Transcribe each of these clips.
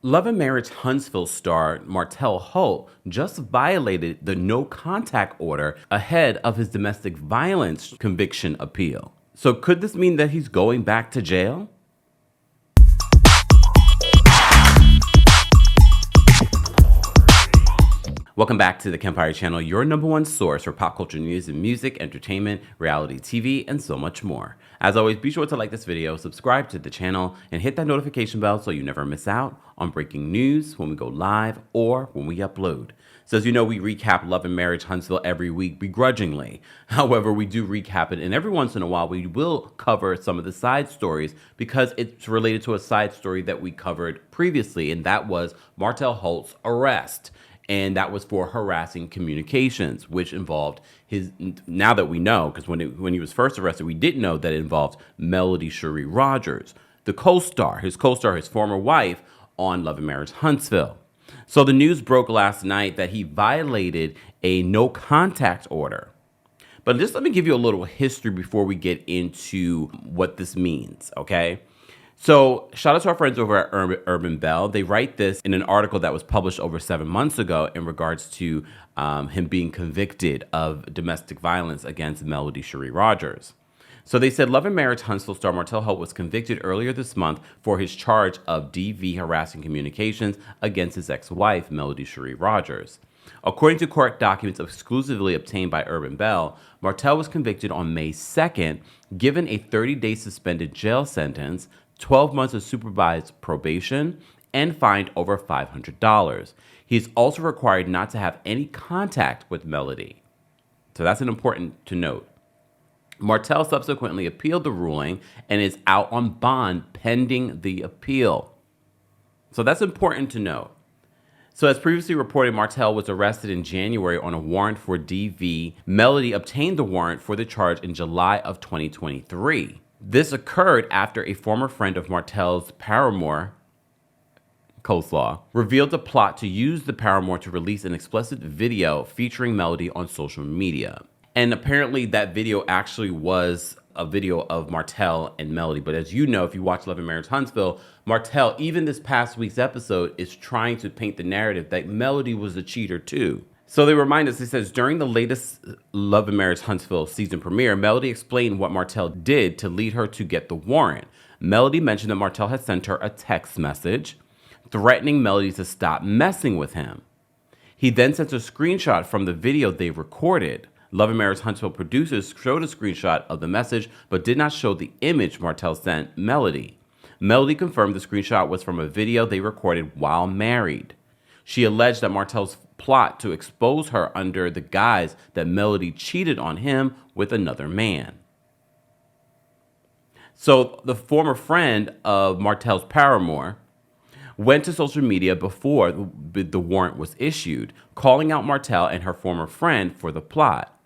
Love and Marriage Huntsville star Martell Holt just violated the no contact order ahead of his domestic violence conviction appeal. So could this mean that he's going back to jail? Welcome back to the Kempire channel, your number one source for pop culture news and music, entertainment, reality TV, and so much more. As always, be sure to like this video, subscribe to the channel, and hit that notification bell so you never miss out on breaking news when we go live or when we upload. So as you know, we recap Love and Marriage Huntsville every week begrudgingly. However, we do recap it, and every once in a while we will cover some of the side stories because it's related to a side story that we covered previously, and that was Martell Holt's arrest. And that was for harassing communications, which involved his, now that we know, because when he was first arrested, we didn't know that it involved Melody Shari Rodgers, the co-star, his former wife on Love and Marriage Huntsville. So the news broke last night that he violated a no contact order. But just let me give you a little history before we get into what this means, okay? So shout out to our friends over at Urban Bell. They write this in an article that was published over 7 months ago in regards to him being convicted of domestic violence against Melody Shari Rodgers. So they said Love and Marriage Huntsville star Martell Holt was convicted earlier this month for his charge of DV harassing communications against his ex-wife, Melody Shari Rodgers. According to court documents exclusively obtained by Urban Bell, Martell was convicted on May 2nd, given a 30-day suspended jail sentence, 12 months of supervised probation, and fined over $500. He is also required not to have any contact with Melody. So that's an important to note. Martell subsequently appealed the ruling and is out on bond pending the appeal. So that's important to note. So as previously reported, Martell was arrested in January on a warrant for DV. Melody obtained the warrant for the charge in July of 2023. This occurred after a former friend of Martell's paramour, coleslaw, revealed a plot to use the paramour to release an explicit video featuring Melody on social media. And apparently that video actually was a video of Martell and Melody. But as you know, if you watch Love and Marriage Huntsville, Martell, even this past week's episode, is trying to paint the narrative that Melody was a cheater too. So they remind us, it says, during the latest Love and Marriage Huntsville season premiere, Melody explained what Martell did to lead her to get the warrant. Melody mentioned that Martell had sent her a text message threatening Melody to stop messing with him. He then sent a screenshot from the video they recorded. Love and Marriage Huntsville producers showed a screenshot of the message, but did not show the image Martell sent Melody. Melody confirmed the screenshot was from a video they recorded while married. She alleged that Martell's plot to expose her under the guise that Melody cheated on him with another man. So the former friend of Martell's paramour went to social media before the warrant was issued, calling out Martell and her former friend for the plot.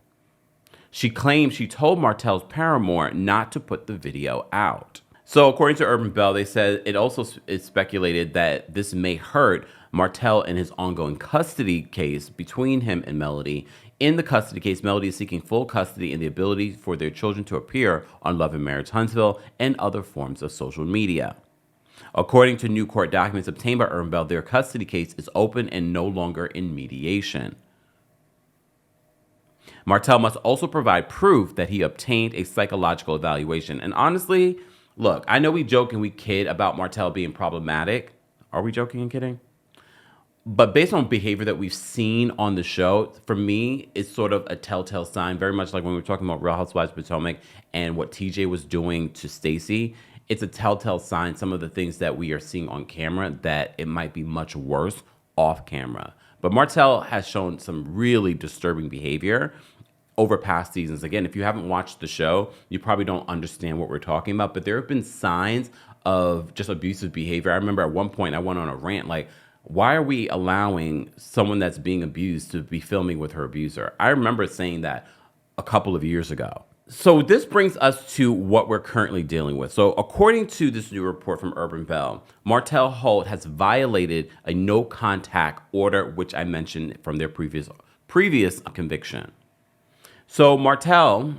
She claimed she told Martell's paramour not to put the video out. So according to Urban Bell, they said it also is speculated that this may hurt Martell in his ongoing custody case between him and Melody. In the custody case, Melody is seeking full custody and the ability for their children to appear on Love and Marriage Huntsville and other forms of social media. According to new court documents obtained by Urban Bell, their custody case is open and no longer in mediation. Martell must also provide proof that he obtained a psychological evaluation. And honestly, look, I know we joke and we kid about Martell being problematic. Are we joking and kidding? But based on behavior that we've seen on the show, for me, it's sort of a telltale sign, very much like when we were talking about Real Housewives of Potomac and what TJ was doing to Stacey. It's a telltale sign, some of the things that we are seeing on camera, that it might be much worse off camera. But Martell has shown some really disturbing behavior over past seasons. Again, if you haven't watched the show, you probably don't understand what we're talking about, but there have been signs of just abusive behavior. I remember at one point I went on a rant like, why are we allowing someone that's being abused to be filming with her abuser? I remember saying that a couple of years ago. So this brings us to what we're currently dealing with. So according to this new report from Urban Bell, Martell Holt has violated a no contact order, which I mentioned from their previous conviction. So Martell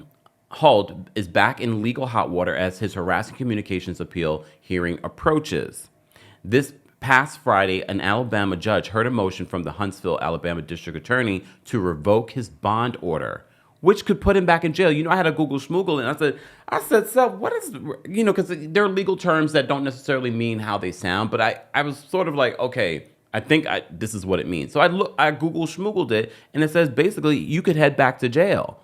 Holt is back in legal hot water as his harassing communications appeal hearing approaches. This past Friday, an Alabama judge heard a motion from the Huntsville, Alabama district attorney to revoke his bond order, which could put him back in jail. You know, I had a Google schmoogle, and I said, so what is, you know, because there are legal terms that don't necessarily mean how they sound, but I was sort of like, okay, I think this is what it means. So I Google schmoogled it, and it says basically you could head back to jail.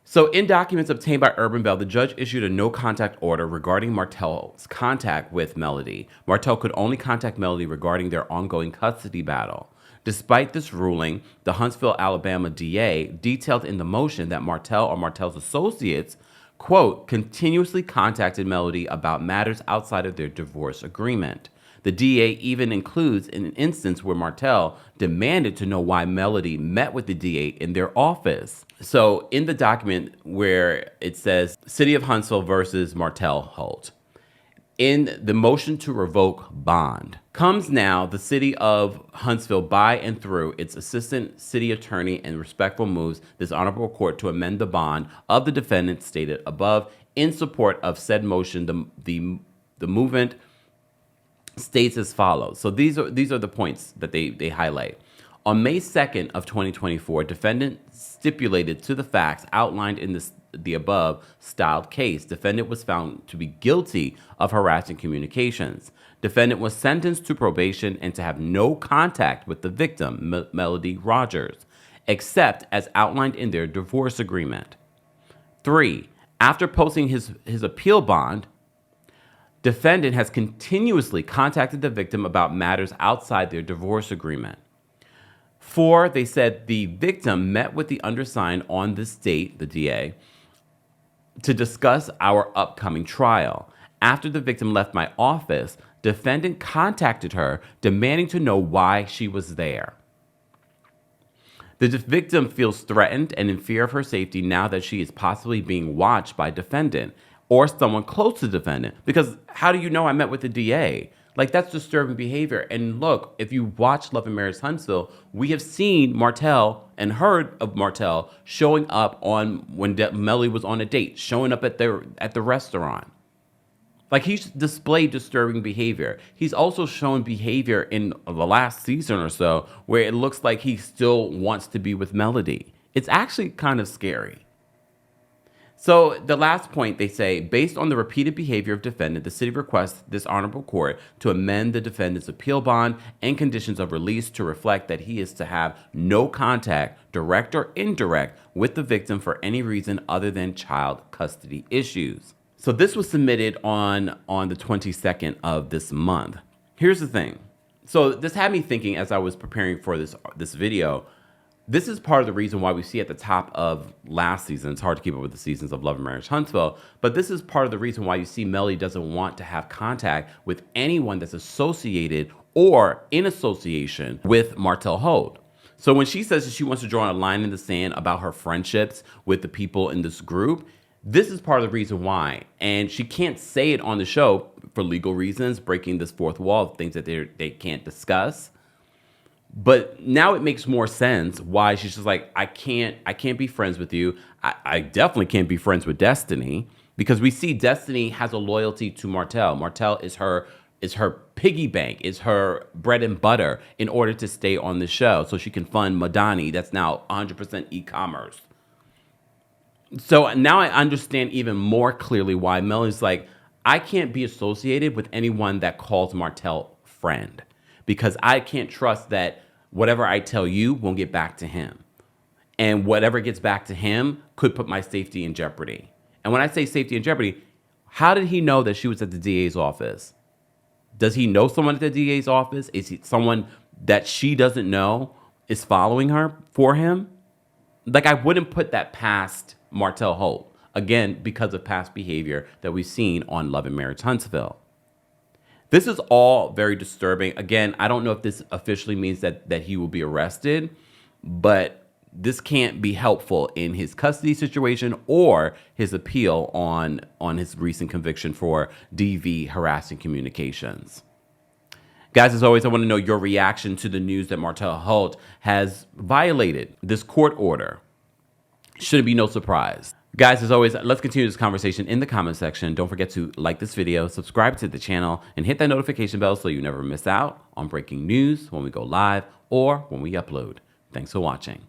So in documents obtained by Urban Bell, the judge issued a no-contact order regarding Martell's contact with Melody. Martell could only contact Melody regarding their ongoing custody battle. Despite this ruling, the Huntsville, Alabama DA detailed in the motion that Martell or Martell's associates, quote, continuously contacted Melody about matters outside of their divorce agreement. The DA even includes an instance where Martell demanded to know why Melody met with the DA in their office. So in the document where it says City of Huntsville versus Martell Holt, in the motion to revoke bond, comes now the City of Huntsville by and through its assistant city attorney and respectful moves this honorable court to amend the bond of the defendant stated above in support of said motion. The movement states as follows. So these are the points that they highlight. On May 2nd of 2024, defendant stipulated to the facts outlined in the above styled case. Defendant was found to be guilty of harassing communications. Defendant was sentenced to probation and to have no contact with the victim, Melody Rodgers, except as outlined in their divorce agreement. 3. After posting his appeal bond, defendant has continuously contacted the victim about matters outside their divorce agreement. 4, they said the victim met with the undersigned on this date, the DA, to discuss our upcoming trial. After the victim left my office, defendant contacted her demanding to know why she was there. The victim feels threatened and in fear of her safety now that she is possibly being watched by defendant or someone close to defendant. Because how do you know I met with the DA? Like, that's disturbing behavior. And look, if you watch Love and Marriage Huntsville, we have seen Martell and heard of Martell showing up on when Melody was on a date, showing up at the restaurant. Like, he's displayed disturbing behavior. He's also shown behavior in the last season or so where it looks like he still wants to be with Melody. It's actually kind of scary. So the last point, they say, based on the repeated behavior of defendant, the city requests this honorable court to amend the defendant's appeal bond and conditions of release to reflect that he is to have no contact, direct or indirect, with the victim for any reason other than child custody issues. So this was submitted on the 22nd of this month. Here's the thing. So this had me thinking as I was preparing for this video. This is part of the reason why we see at the top of last season, it's hard to keep up with the seasons of Love and Marriage Huntsville, but this is part of the reason why you see Melody doesn't want to have contact with anyone that's associated or in association with Martell Holt. So when she says that she wants to draw a line in the sand about her friendships with the people in this group, this is part of the reason why. And she can't say it on the show for legal reasons, breaking this fourth wall, things that they can't discuss. But now it makes more sense why she's just like, I can't be friends with you. I definitely can't be friends with Destiny, because we see Destiny has a loyalty to Martell. Martell is her piggy bank, is her bread and butter in order to stay on the show so she can fund Madani, that's now 100% e-commerce. So now I understand even more clearly why Melody's like, I can't be associated with anyone that calls Martell friend, because I can't trust that whatever I tell you won't get back to him. And whatever gets back to him could put my safety in jeopardy. And when I say safety in jeopardy, how did he know that she was at the DA's office? Does he know someone at the DA's office? Is he someone that she doesn't know is following her for him? Like, I wouldn't put that past Martell Holt, again, because of past behavior that we've seen on Love and Marriage Huntsville. This is all very disturbing. Again, I don't know if this officially means that he will be arrested, but this can't be helpful in his custody situation or his appeal on his recent conviction for DV harassing communications. Guys, as always, I want to know your reaction to the news that Martell Holt has violated this court order. Should it be no surprise? Guys, as always, let's continue this conversation in the comment section. Don't forget to like this video, subscribe to the channel, and hit that notification bell so you never miss out on breaking news when we go live or when we upload. Thanks for watching.